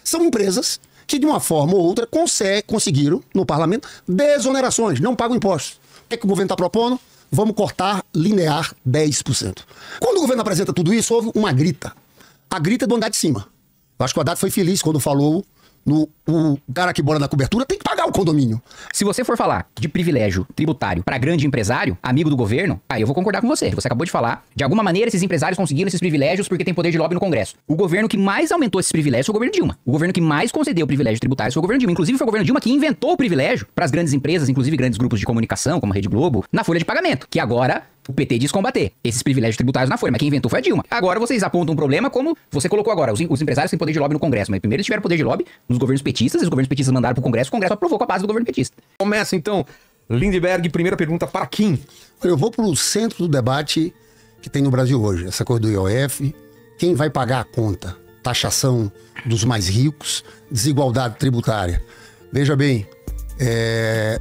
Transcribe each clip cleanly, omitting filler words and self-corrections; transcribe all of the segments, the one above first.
São empresas que, de uma forma ou outra, conseguiram, no parlamento, desonerações, não pagam impostos. O que é que o governo está propondo? Vamos cortar linear 10%. Quando o governo apresenta tudo isso, houve uma grita. A grita é do andar de cima. Eu acho que o Haddad foi feliz quando falou o cara que mora na cobertura tem que pagar o condomínio. Se você for falar de privilégio tributário para grande empresário, amigo do governo, aí eu vou concordar com você. Você acabou de falar. De alguma maneira, esses empresários conseguiram esses privilégios porque tem poder de lobby no Congresso. O governo que mais aumentou esses privilégios foi o governo Dilma. O governo que mais concedeu privilégios tributários foi o governo Dilma. Inclusive, foi o governo Dilma que inventou o privilégio para as grandes empresas, inclusive grandes grupos de comunicação, como a Rede Globo, na folha de pagamento, que agora o PT diz combater esses privilégios tributários na folha, mas quem inventou foi a Dilma. Agora vocês apontam um problema como você colocou agora, os empresários têm poder de lobby no Congresso, mas primeiro eles tiveram poder de lobby nos governos petistas, e os governos petistas mandaram pro Congresso, o Congresso aprovou com a base do governo petista. Começa então, Lindbergh, primeira pergunta para Kim. Eu vou pro centro do debate que tem no Brasil hoje, essa coisa do IOF, quem vai pagar a conta? Taxação dos mais ricos, desigualdade tributária. Veja bem,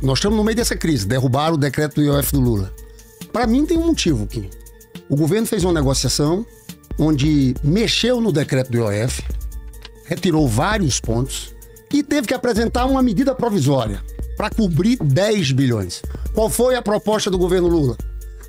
nós estamos no meio dessa crise, derrubaram o decreto do IOF do Lula. Para mim tem um motivo, Kim. O governo fez uma negociação onde mexeu no decreto do IOF, retirou vários pontos e teve que apresentar uma medida provisória para cobrir 10 bilhões. Qual foi a proposta do governo Lula?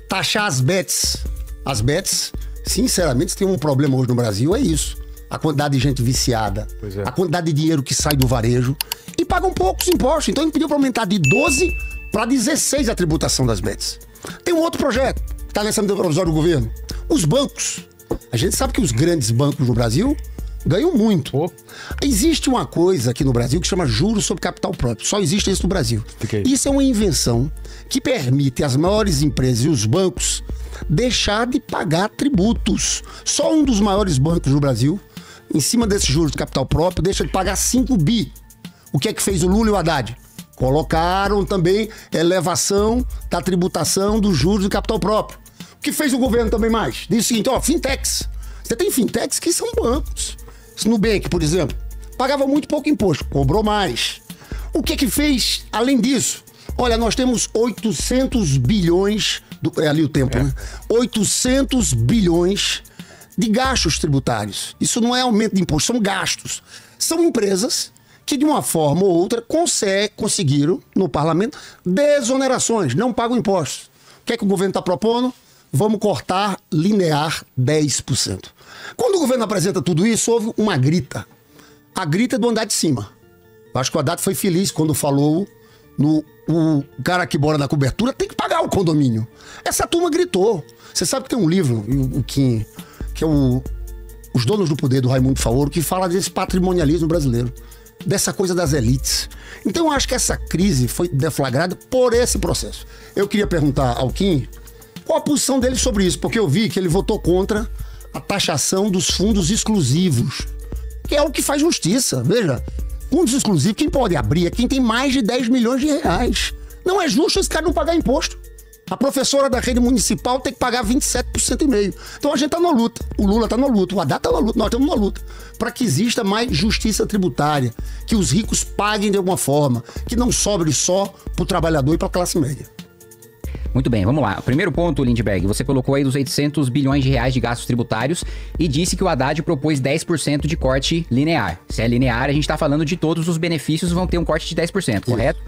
Taxar as bets. As bets, sinceramente, se tem um problema hoje no Brasil, é isso. A quantidade de gente viciada, a quantidade de dinheiro que sai do varejo e pagam poucos impostos. Então ele pediu para aumentar de 12 para 16 a tributação das bets. Tem um outro projeto que está nessa medida provisória do governo. Os bancos. A gente sabe que os grandes bancos no Brasil ganham muito. Existe uma coisa aqui no Brasil que chama juros sobre capital próprio. Só existe isso no Brasil. Isso é uma invenção que permite às maiores empresas e os bancos deixar de pagar tributos. Só um dos maiores bancos no Brasil, em cima desses juros de capital próprio, deixa de pagar 5 bi. O que é que fez o Lula e o Haddad? Colocaram também elevação da tributação dos juros de capital próprio. O que fez o governo também mais? Diz o seguinte, fintechs. Você tem fintechs que são bancos. Nubank, por exemplo, pagava muito pouco imposto, cobrou mais. O que fez além disso? Olha, nós temos 800 bilhões, ali o tempo, né? 800 bilhões de gastos tributários. Isso não é aumento de imposto, são gastos. São empresas que de uma forma ou outra conseguiram, no parlamento, desonerações, não pagam impostos. O que é que o governo está propondo? Vamos cortar linear 10%. Quando o governo apresenta tudo isso, houve uma grita. A grita é do andar de cima. Eu acho que o Haddad foi feliz quando falou o cara que mora na cobertura tem que pagar o condomínio. Essa turma gritou. Você sabe que tem um livro, que é Os Donos do Poder, do Raimundo Faoro, que fala desse patrimonialismo brasileiro, dessa coisa das elites. Então eu acho que essa crise foi deflagrada por esse processo. Eu queria perguntar ao Kim qual a posição dele sobre isso, porque eu vi que ele votou contra a taxação dos fundos exclusivos, que é o que faz justiça. Veja, fundos exclusivos, quem pode abrir é quem tem mais de 10 milhões de reais. Não é justo esse cara não pagar imposto. A professora da rede municipal tem que pagar 27,5%. Então a gente tá na luta. O Lula tá na luta, o Haddad tá na luta, nós estamos na luta. Para que exista mais justiça tributária, que os ricos paguem de alguma forma, que não sobre só pro trabalhador e pra classe média. Muito bem, vamos lá. O primeiro ponto, Lindbergh, você colocou aí dos 800 bilhões de reais de gastos tributários e disse que o Haddad propôs 10% de corte linear. Se é linear, a gente tá falando de todos os benefícios vão ter um corte de 10%, correto?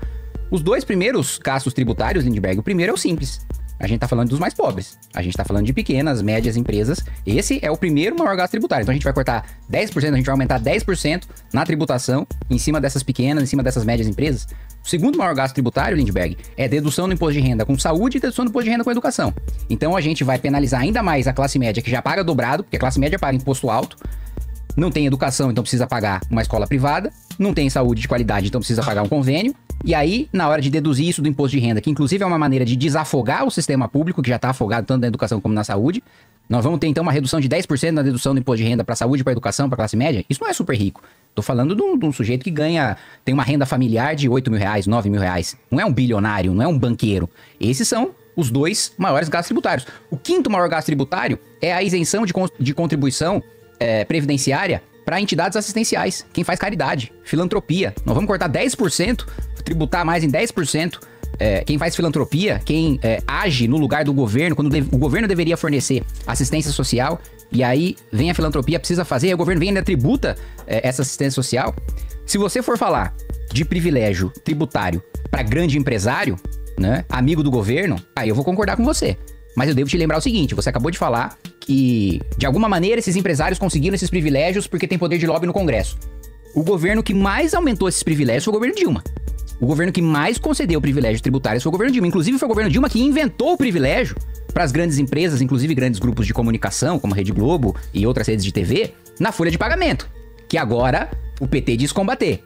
Os dois primeiros gastos tributários, Lindbergh, o primeiro é o simples. A gente tá falando dos mais pobres. A gente tá falando de pequenas, médias empresas. Esse é o primeiro maior gasto tributário. Então a gente vai cortar 10%, a gente vai aumentar 10% na tributação em cima dessas pequenas, em cima dessas médias empresas. O segundo maior gasto tributário, Lindbergh, é dedução do imposto de renda com saúde e dedução do imposto de renda com educação. Então a gente vai penalizar ainda mais a classe média, que já paga dobrado, porque a classe média paga imposto alto, não tem educação, então precisa pagar uma escola privada, não tem saúde de qualidade, então precisa pagar um convênio. E aí, na hora de deduzir isso do imposto de renda, que inclusive é uma maneira de desafogar o sistema público, que já está afogado tanto na educação como na saúde, nós vamos ter então uma redução de 10% na dedução do imposto de renda para saúde, para educação, para classe média. Isso não é super rico. Tô falando de um sujeito que tem uma renda familiar de 8 mil reais, 9 mil reais. Não é um bilionário, não é um banqueiro. Esses são os dois maiores gastos tributários. O quinto maior gasto tributário é a isenção de contribuição previdenciária para entidades assistenciais, quem faz caridade, filantropia. Nós vamos cortar 10%, tributar mais em 10%. Quem faz filantropia, quem age no lugar do governo, quando o governo deveria fornecer assistência social, e aí vem a filantropia, precisa fazer, aí o governo vem e ainda tributa essa assistência social. Se você for falar de privilégio tributário para grande empresário, né, amigo do governo, aí eu vou concordar com você. Mas eu devo te lembrar o seguinte, você acabou de falar que, de alguma maneira, esses empresários conseguiram esses privilégios porque tem poder de lobby no Congresso. O governo que mais aumentou esses privilégios foi o governo Dilma. O governo que mais concedeu privilégios tributários foi o governo Dilma. Inclusive, foi o governo Dilma que inventou o privilégio para as grandes empresas, inclusive grandes grupos de comunicação, como a Rede Globo e outras redes de TV, na folha de pagamento, que agora o PT diz combater.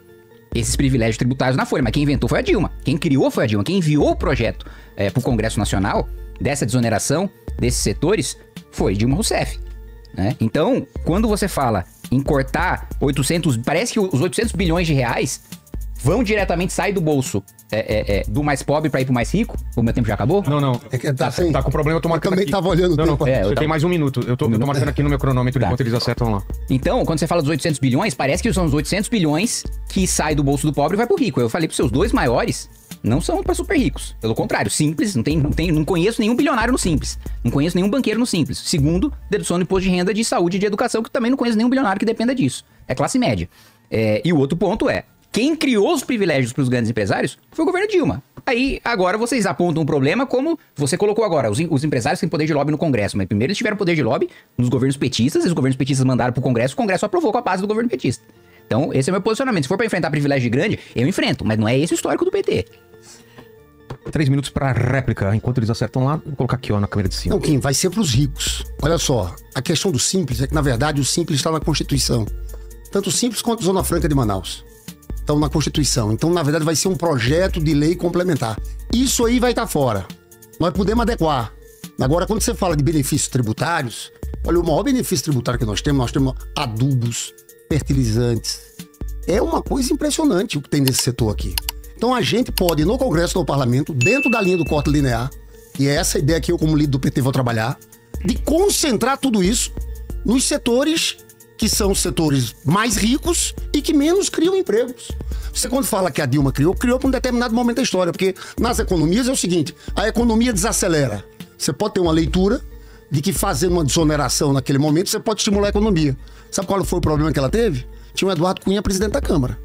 Esses privilégios tributários na folha, mas quem inventou foi a Dilma. Quem criou foi a Dilma. Quem enviou o projeto para o Congresso Nacional dessa desoneração desses setores foi Dilma Rousseff, né? Então, quando você fala em cortar 800... Parece que os 800 bilhões de reais vão diretamente sair do bolso do mais pobre para ir pro mais rico. O meu tempo já acabou? Não. É que tá com problema, eu tô marcando também aqui. tava olhando o tempo. Você tem mais um minuto. Eu tô marcando aqui no meu cronômetro enquanto eles acertam lá. Então, quando você fala dos 800 bilhões, parece que são os 800 bilhões que saem do bolso do pobre e vai pro rico. Eu falei pros seus dois maiores, não são para super ricos. Pelo contrário, Simples, não conheço nenhum bilionário no Simples. Não conheço nenhum banqueiro no Simples. Segundo, dedução do imposto de renda de saúde e de educação, que também não conheço nenhum bilionário que dependa disso. É classe média. E o outro ponto é, quem criou os privilégios para os grandes empresários foi o governo Dilma. Aí, agora, vocês apontam um problema como você colocou agora. Os empresários têm poder de lobby no Congresso. Mas primeiro eles tiveram poder de lobby nos governos petistas. E os governos petistas mandaram para o Congresso aprovou com a base do governo petista. Então, esse é o meu posicionamento. Se for para enfrentar privilégio grande, eu enfrento. Mas não é esse o histórico do PT. 3 minutos para réplica. Enquanto eles acertam lá, vou colocar aqui, ó, na câmera de cima. Não, Kim, vai ser para os ricos. Olha só, a questão do Simples é que, na verdade, o Simples está na Constituição. Tanto o Simples quanto a Zona Franca de Manaus estão na Constituição. Então, na verdade, vai ser um projeto de lei complementar. Isso aí vai estar fora. Nós podemos adequar. Agora, quando você fala de benefícios tributários, olha, o maior benefício tributário que nós temos adubos, fertilizantes. É uma coisa impressionante o que tem nesse setor aqui. Então, a gente pode, no Congresso ou no Parlamento, dentro da linha do corte linear, e é essa ideia que eu, como líder do PT, vou trabalhar, de concentrar tudo isso nos setores que são os setores mais ricos e que menos criam empregos. Você, quando fala que a Dilma criou para um determinado momento da história, porque nas economias é o seguinte, a economia desacelera. Você pode ter uma leitura de que fazendo uma desoneração naquele momento, você pode estimular a economia. Sabe qual foi o problema que ela teve? Tinha o Eduardo Cunha, presidente da Câmara.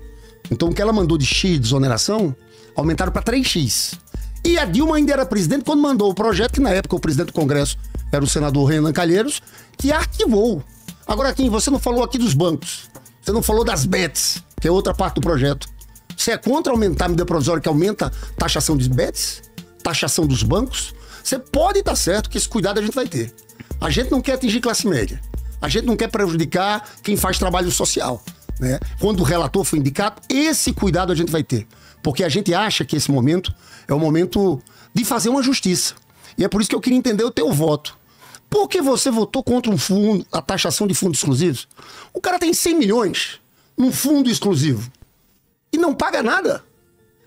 Então, o que ela mandou de X de desoneração, aumentaram para 3X. E a Dilma ainda era presidente quando mandou o projeto, que na época o presidente do Congresso era o senador Renan Calheiros, que arquivou. Agora, Kim, você não falou aqui dos bancos. Você não falou das bets, que é outra parte do projeto. Você é contra aumentar a medida provisória que aumenta a taxação dos bets? Taxação dos bancos? Você pode estar certo que esse cuidado a gente vai ter. A gente não quer atingir classe média. A gente não quer prejudicar quem faz trabalho social, né? Quando o relator foi indicado, esse cuidado a gente vai ter. Porque a gente acha que esse momento é o momento de fazer uma justiça. E é por isso que eu queria entender o teu voto. Por que você votou contra um fundo, a taxação de fundos exclusivos? O cara tem 100 milhões num fundo exclusivo e não paga nada.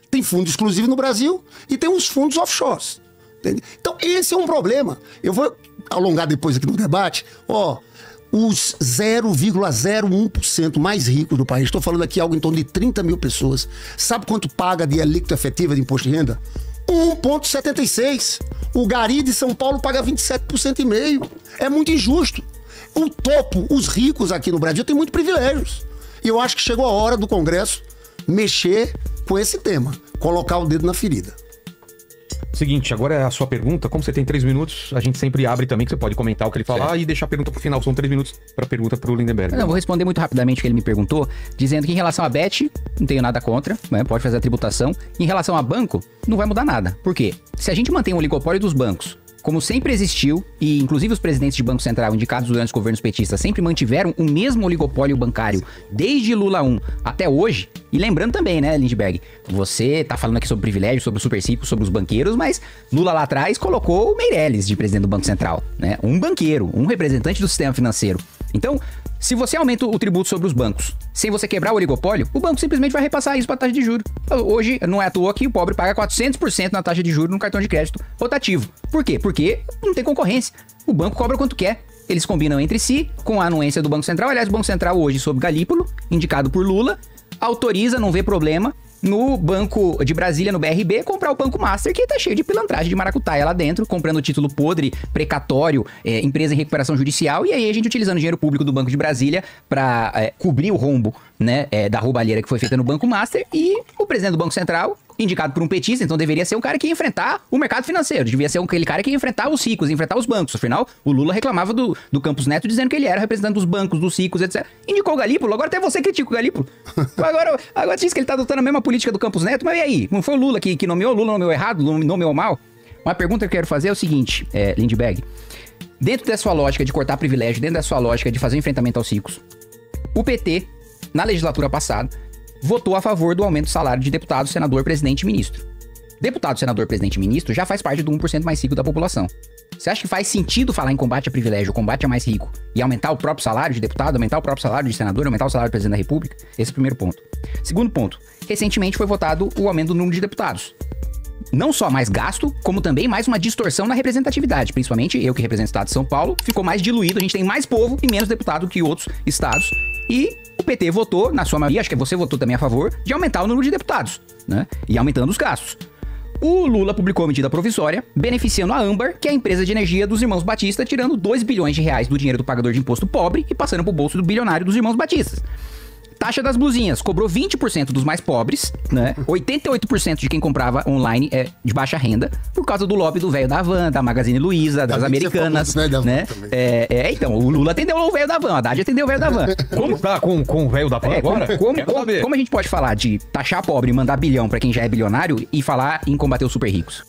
Tem fundo exclusivo no Brasil e tem os fundos offshores. Entende? Então, esse é um problema. Eu vou alongar depois aqui no debate. Os 0,01% mais ricos do país, estou falando aqui algo em torno de 30 mil pessoas, sabe quanto paga de alíquota efetiva de imposto de renda? 1,76%. O Gari de São Paulo paga 27,5%. É muito injusto. O topo, os ricos aqui no Brasil, têm muitos privilégios. E eu acho que chegou a hora do Congresso mexer com esse tema, colocar o dedo na ferida. Seguinte, agora é a sua pergunta. Como você tem 3 minutos, a gente sempre abre também, que você pode comentar o que ele falar e deixar a pergunta pro final. São 3 minutos para a pergunta pro Lindenberg. Não, vou responder muito rapidamente o que ele me perguntou, dizendo que em relação a Bet, não tenho nada contra, né? Pode fazer a tributação. Em relação a banco, não vai mudar nada. Por quê? Se a gente mantém o oligopólio dos bancos, como sempre existiu, e inclusive os presidentes de Banco Central indicados durante os governos petistas sempre mantiveram o mesmo oligopólio bancário desde Lula 1 até hoje. E lembrando também, né, Lindbergh, você tá falando aqui sobre privilégio, sobre os super ricos, sobre os banqueiros, mas Lula lá atrás colocou o Meirelles de presidente do Banco Central, né? Um banqueiro, um representante do sistema financeiro. Então, se você aumenta o tributo sobre os bancos, sem você quebrar o oligopólio, o banco simplesmente vai repassar isso para a taxa de juros. Hoje, não é à toa que o pobre paga 400% na taxa de juros no cartão de crédito rotativo. Por quê? Porque não tem concorrência. O banco cobra quanto quer. Eles combinam entre si com a anuência do Banco Central. Aliás, o Banco Central hoje, sob Galípolo, indicado por Lula, autoriza, não vê problema no Banco de Brasília, no BRB, comprar o Banco Master, que tá cheio de pilantragem de maracutaia lá dentro, comprando título podre, precatório, empresa em recuperação judicial, e aí a gente utilizando o dinheiro público do Banco de Brasília para cobrir o rombo, né, da roubalheira que foi feita no Banco Master, e o presidente do Banco Central, indicado por um petista, então deveria ser um cara que ia enfrentar o mercado financeiro, devia ser aquele cara que ia enfrentar os ricos, enfrentar os bancos. Afinal, o Lula reclamava do Campos Neto dizendo que ele era representante dos bancos, dos ricos, etc. Indicou o Galípolo, agora até você critica o Galípolo. Agora diz que ele tá adotando a mesma política do Campos Neto, mas e aí? Não foi o Lula que nomeou? O Lula nomeou errado? Nomeou mal? Uma pergunta que eu quero fazer é o seguinte, Lindbergh. Dentro da sua lógica de cortar privilégio, dentro da sua lógica de fazer um enfrentamento aos ricos, o PT, na legislatura passada, votou a favor do aumento do salário de deputado, senador, presidente e ministro. Deputado, senador, presidente e ministro já faz parte do 1% mais rico da população. Você acha que faz sentido falar em combate a privilégio, combate a mais rico, e aumentar o próprio salário de deputado, aumentar o próprio salário de senador, aumentar o salário do presidente da república? Esse é o primeiro ponto. Segundo ponto, recentemente foi votado o aumento do número de deputados. Não só mais gasto, como também mais uma distorção na representatividade. Principalmente eu que represento o estado de São Paulo, ficou mais diluído, a gente tem mais povo e menos deputado que outros estados. E o PT votou, na sua maioria, acho que você votou também a favor, de aumentar o número de deputados, né? E aumentando os gastos. O Lula publicou a medida provisória, beneficiando a Âmbar, que é a empresa de energia dos irmãos Batista, tirando 2 bilhões de reais do dinheiro do pagador de imposto pobre e passando pro bolso do bilionário dos irmãos Batistas. Taxa das blusinhas, cobrou 20% dos mais pobres, né? 88% de quem comprava online é de baixa renda, por causa do lobby do velho da Van, da Magazine Luiza, das Americanas, né? Então, o Lula atendeu o velho da Van, a Haddad atendeu o velho da Van. Como tá com o velho da Van agora? Como a gente pode falar de taxar pobre e mandar bilhão pra quem já é bilionário e falar em combater os super ricos?